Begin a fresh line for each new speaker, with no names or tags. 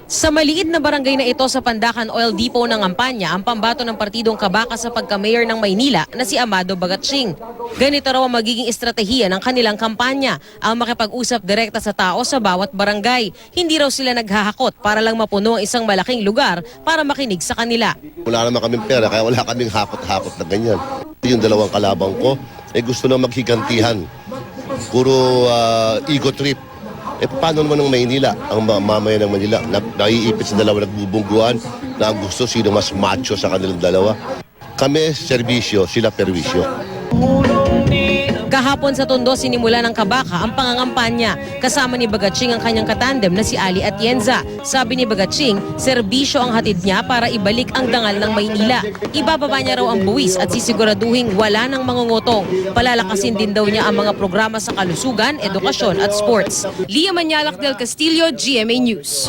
Sa maliit na barangay na ito sa Pandacan Oil Depot ng Ampanya, ang pambato ng partidong kabaka sa pagka-mayor ng Maynila na si Amado Bagatsing. Ganito raw ang magiging estratehiya ng kanilang kampanya, ang makipag-usap direkta sa tao sa bawat barangay. Hindi raw sila naghahakot para lang mapuno ang isang malaking lugar para makinig sa kanila.
Wala naman kaming pera kaya wala kaming hakot-hakot na ganyan. Yung dalawang kalabang ko gusto na maghigantihan. Puro ego trip. Paano naman ng Maynila, ang mamayan ng Manila, naiipit sa dalawa nagbubungguan na ang gusto sino mas macho sa kanilang dalawa. Kami, serbisyo, sila perwisyo.
Kahapon sa Tondo, sinimula ng kabaka ang pangangampanya. Kasama ni Bagatsing ang kanyang katandem na si Ali Atienza. Sabi ni Bagatsing, serbisyo ang hatid niya para ibalik ang dangal ng Maynila. Ibababa niya raw ang buwis at sisiguraduhin wala ng mangungutong. Palalakasin din daw niya ang mga programa sa kalusugan, edukasyon at sports. Lia Manyalak del Castillo, GMA News.